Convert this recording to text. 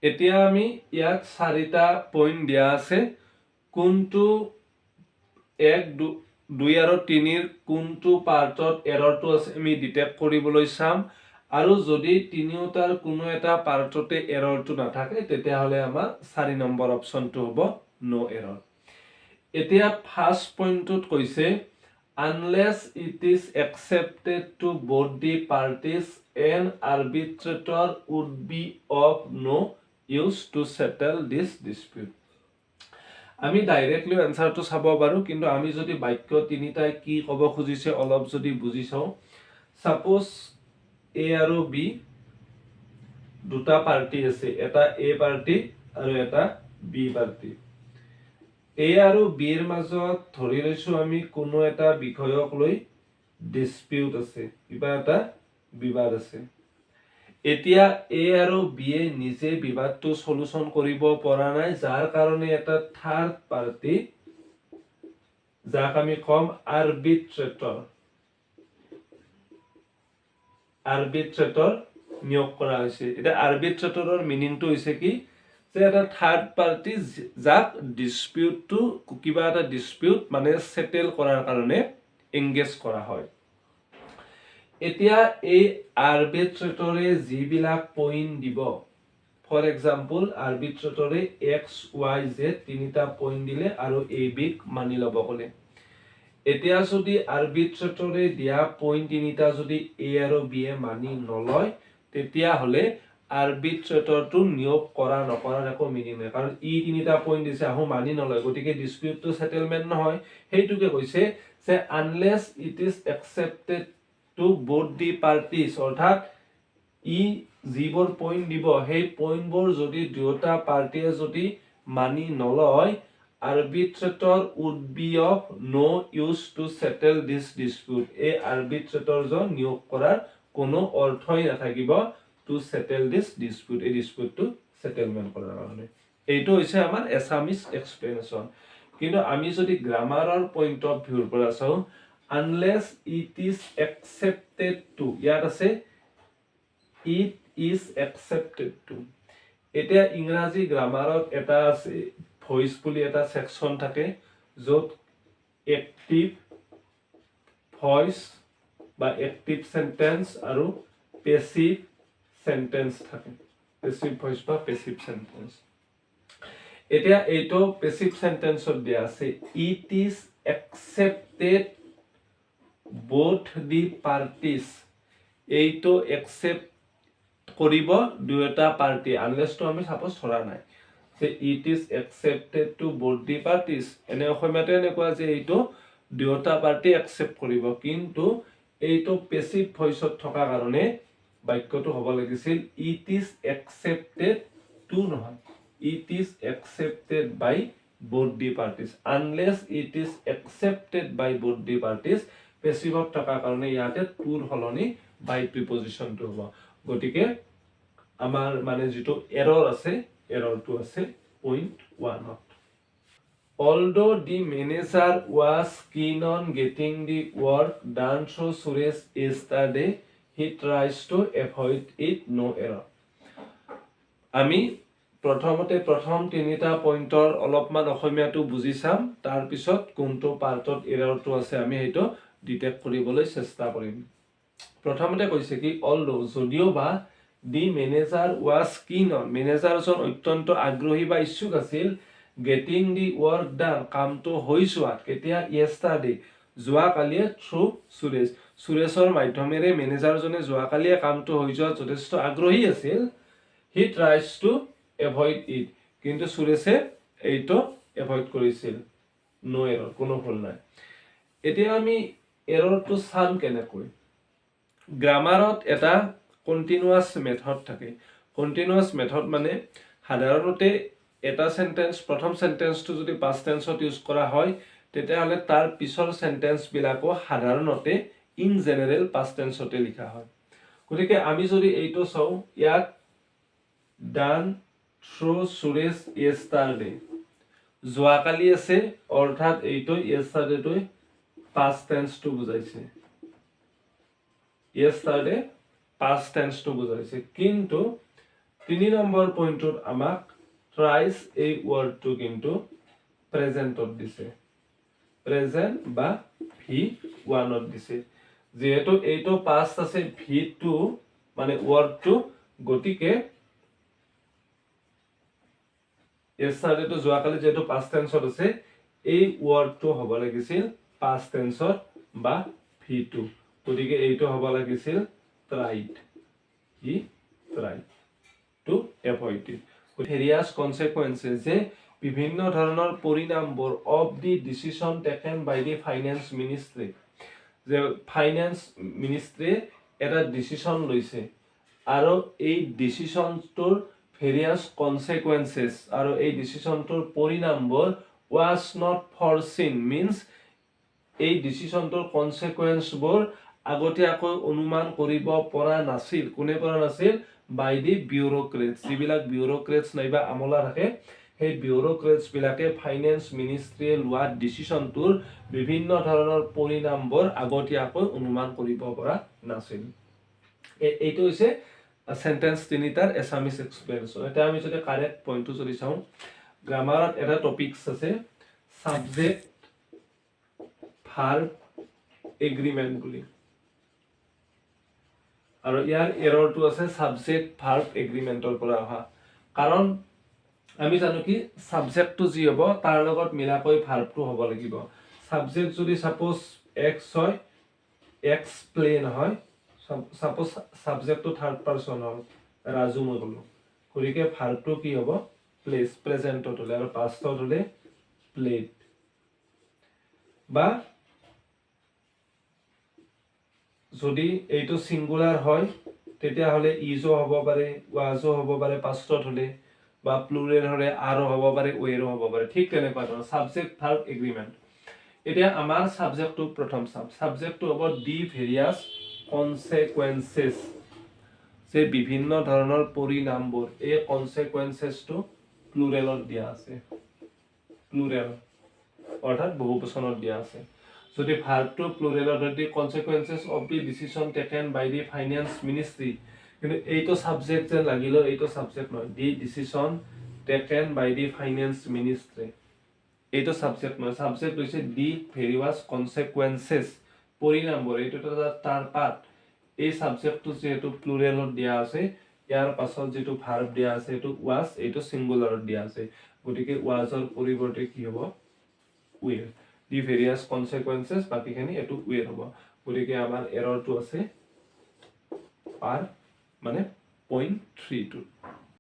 এতিয়া আমি ইয়াত 4টা পইণ্ট দিয়া আছে কোনটো 1 2 আৰু 3ৰ কোনটো পাৰ্টত এৰৰটো আছে আমি ডিটেক্ট কৰিবলৈ চাম আৰু যদি তিনিওটাৰ কোনো এটা পাৰ্টতে এৰৰটো নাথাকে তেতিয়াহ'লে আমাৰ 4 নম্বৰ অপচনটো হ'ব নো এৰৰ। এতিয়া ফাৰ্ষ্ট পইণ্টত কৈছে unless it is accepted to both the parties an arbitrator would be of no use to settle this dispute. আমি ডাইৰেক্টলি এনসাৰটো চাব পাৰো কিন্তু আমি যদি বাক্য তিনিটাই কি ক'ব খুজিছে অলপ যদি বুজি চাও সাপোজ এ আৰু বি দুটা পাৰ্টি আছে এটা এ পাৰ্টি আৰু এটা বি পাৰ্টি এ আৰু বিৰ মাজত ধৰি লৈছো আমি কোনো এটা বিষয়ক লৈ ডিসপিউট আছে কিবা এটা বিবাদ আছে এতিয়া এ আৰু বি এ নিজে বিবাদটো সলিউশন কৰিব পৰা নাই যাৰ কাৰণে এটা থাৰ্ড পাৰ্টি যাক আমি কম আৰবিট্ৰেটৰ নিয়োগ কৰা হৈছে এটা আৰবিট্ৰেটৰৰ মিনিংটো হৈছে কি যে এটা থাৰ্ড পাৰ্টি যাক ডিসপিউটটো কিবা এটা ডিসপিউট মানে সেটেল কৰাৰ কাৰণে এংগেজ কৰা হয় এতিয়া এই আৰবিট্ৰেটৰে যিবিলাক পইণ্ট দিব ফৰ এক্সাম্পল আৰবিট্ৰেটৰে এক্স ওয়াই জেড তিনিটা পইণ্ট দিলে আৰু এ বিক মানি ল'ব ক'লে এতিয়া যদি আৰবিট্ৰেটৰে দিয়া পইণ্ট তিনিটা যদি এ আৰু বি এ মানি নলয় তেতিয়া হলে আৰবিট্ৰেটৰটো নিয়োগ কৰা নকৰাৰ একো মিনিং নাই কাৰণ ই তিনিটা পইণ্ট দিছে আহো মানি নলয় গতিকে ডিসপিউটটো সেটেলমেন্ট নহয় সেইটোকে কৈছে যে unless it is accepted to both the parties অৰ্থাৎ ই যিবোৰ পইণ্ট দিব সেই পইণ্টবোৰ যদি দুয়োটা পাৰ্টিয়ে যদি মানি নলয় arbitrator would be of no use to settle this dispute এই আৰবিট্ৰেটৰজন নিয়োগ কৰাৰ কোনো অৰ্থই নাথাকিব to settle this dispute এই ডিসপিউটটো সেটেলমেন্ট কৰাৰ কাৰণে এইটো হৈছে আমাৰ এছামিজ এক্সপ্লেনেশন কিন্তু আমি যদি গ্ৰামাৰৰ পইণ্ট অফ ভিউৰ পৰা চাও unless it is accepted to ইয়াত আছে it is accepted to এতিয়া ইংৰাজী গ্ৰামাৰত এটা আছে ভয়েস বুলি এটা সেকশন থাকে যত এক্টিভ ভয়েস বা এক্টিভ সেন্টেন্স আৰু পেসিভ সেন্টেন্স থাকে পেসিভ ভয়েস বা পেসিভ সেন্টেন্স এতিয়া এইটো পেসিভ সেন্টেন্সত দিয়া আছে it is accepted both the parties এইটো একসেপ্ট কৰিব দুয়োটা পাৰ্টি আনলেস তো আমি সাপোজ ধৰা নাই যে it is accepted to both the parties এনে অসমীয়াতে এনেকুৱা যে এইটো দুয়োটা পাৰ্টি একসেপ্ট কৰিব কিন্তু এইটো পেসিভ ভয়েসত থকা কাৰণে বাক্যটো হ'ব লাগিছিল it is accepted to নহয় it is accepted by both the parties unless it is accepted by both the parties পেসিভত থকা কাৰণে ইয়াতে টুৰ হলনি বাই প্ৰিপজিশনটো হ'ব গতিকে আমাৰ মানে যেটো এৰৰ আছে এৰৰটো আছে point 1 although the manager was keen on getting the work done through Suresh yesterday he tries to avoid it no error আমি প্ৰথমতে প্ৰথম তিনিটা পইণ্টৰ অলপমান অসমীয়াটো বুজি চাম তাৰ পিছত কোনটো পাৰ্টত এৰৰটো আছে আমি হেটো ডিটেক্ট কৰিবলৈ চেষ্টা কৰিম প্ৰথমতে কৈছে কি although যদিও বা দি মেনেজাৰ was keen on মেনেজাৰজন অত্যন্ত আগ্ৰহী বা ইচ্ছুক আছিল getting the work done কামটো হৈ যোৱাত কেতিয়া yesterday যোৱা কালিয়ে থ্ৰু সুৰেশৰ মাধ্যমেৰে মেনেজাৰজনে যোৱা কালিয়ে কামটো হৈ যোৱাত যথেষ্ট আগ্ৰহী আছিল he tries to avoid it কিন্তু সুৰেশে এইটো এভয়েড কৰিছিল নো এৰৰ কোনো ভুল নাই এতিয়া আমি এৰৰটো চাম কেনেকৈ গ্ৰামাৰত এটা কন্টিনিউয়াস মেথড থাকে কন্টিনিউয়াস মেথড মানে সাধাৰণতে এটা সেন্টেন্স প্ৰথম সেন্টেন্সটো যদি পাস্ট টেন্সত ইউজ কৰা হয় তেতিয়াহলে তাৰ পিছৰ সেন্টেন্স বিলাকো সাধাৰণতে ইন জেনাৰেল পাস্ট টেন্সতে লিখা হয় গতিকে আমি যদি এইটো চাও ইয়াত ডান থ্ৰু সুৰেশ yesterday যোৱা কালি আছে অৰ্থাৎ এইটো yesterday টো past tense to বুজাইছে yesterday past tense to বুজাইছে কিন্তু 3 নম্বৰ পইণ্টত আমাক থ্ৰাইস এই ওয়ার্ডটো কিন্তু প্রেজেন্টত দিছে প্রেজেন্ট বা V1 ত দিছে যেহেতু এইটো পাস্ট আছে V2 মানে ওয়ার্ডটো গতিকে এছাড়াটো যোৱাকালি যেটো পাস্ট টেন্সত আছে এই ওয়ার্ডটো হ'ব লাগিছিল পাস্ট টেন্সত বা V2 গতিকে এইটো হ'ব লাগিছিল tried he tried to avoid it various consequences যে বিভিন্ন ধৰণৰ পৰিণামবোৰ of the decision taken by the finance ministry যে ফাইনান্স মিনিষ্ট্ৰী এটা ডিসিশন লৈছে আৰু এই ডিসিশনটোৰ various consequences আৰু এই ডিসিশনটোৰ পৰিণামবোৰ was not foreseen means এই ডিসিশনটোৰ কনসিকুৱেন্সবোৰ আগতীয়াকৈ অনুমান কৰিব পৰা নাছিল কোনে পৰা নাছিল বাই দি বিউৰোক্ৰেটছ যিবিলাক বিউৰোক্ৰেটছ নাইবা আমলা থাকে সেই বিউৰোক্ৰেটছ বিলাকে ফাইনান্স মিনিষ্ট্ৰীয়ে লোৱা ডিসিশনটোৰ বিভিন্ন ধৰণৰ পৰিণামবোৰ আগতীয়াকৈ অনুমান কৰিব পৰা নাছিল এইটো হৈছে সেন্টেন্স তিনিটাৰ এছামিজ এক্সপ্লেনেশ্যন এটা আমি যদি কাৰেক্ট পইণ্টটো যদি চাওঁ গ্ৰামাৰত এটা টপিকছ আছে সাবজেক্ট ভাৰ্ব এগ্ৰিমেন্ট বুলি আৰু ইয়াৰ এৰৰটো আছে সাবজেক্ট ভাৰ্ব এগ্ৰিমেন্টৰ পৰা অহা কাৰণ আমি জানো কি সাবজেক্টটো যি হ'ব তাৰ লগত মিলাকৈ ভার্বটো হ'ব লাগিব সাবজেক্ট যদি সাপোজ এক্স হয় এক্সপ্লেইন হয় সাপোজ সাবজেক্টটো থার্ড পারসন হয় ৰাজু মই ক'লো গতিকে ভাৰ্বটো কি হ'ব প্লেস প্ৰেজেন্টত হ'লে আৰু পাষ্টত হ'লে প্লেড বা যদি এইটো সিঙ্গুলাৰ হয় তেতিয়া হলে ইজো হ'ব পাৰে ওয়াজো হ'ব পাৰে পাষ্টত হলে বা প্লুৰেল হলে আৰো হ'ব পাৰে ওয়েৰো হ'ব পাৰে ঠিক তেনেকুৱা ধৰণৰ সাবজেক্ট ভাৰ্ব এগ্ৰিমেন্ট এতিয়া আমাৰ সাবজেক্টটো প্ৰথম সাবজেক্টটো হ'ব দি ভেৰিয়াস কনসিকুৱেন্সেস যে বিভিন্ন ধৰণৰ পৰিণামবোৰ এই কনসিকুৱেন্সেসটো প্লুৰেলত দিয়া আছে প্লুৰেল অৰ্থাৎ বহুবচনত দিয়া আছে যদি ভাৰ্বটো প্লুৰেলত the consequences of the decision taken by the finance ministry কিন্তু এইটো সাবজেক্ট যে লাগিলো এইটো সাবজেক্ট নহয় the decision taken by the finance ministry এইটো সাবজেক্ট নহয় সাবজেক্ট হৈছে দি ভেৰিয়াস কনসিকুৱেন্সেস পৰিণামবোৰ এইটো তাৰ পাৰ্ট এই সাবজেক্টটো যেহেতু প্লুৰেলত দিয়া আছে ইয়াৰ পাছত যেটো ভাৰ্ব দিয়া আছে এটো ওয়াজ এইটো সিঙ্গুলাৰত দিয়া আছে গতিকে ওয়াজৰ পৰিৱৰ্তে কি হ'ব উইল দি ভেৰিয়াস কনসিকুৱেন্সেস বাকিখিনি এটো উইল হ'ব গতিকে আমাৰ এৰৰটো আছে পাৰ মানে 0.32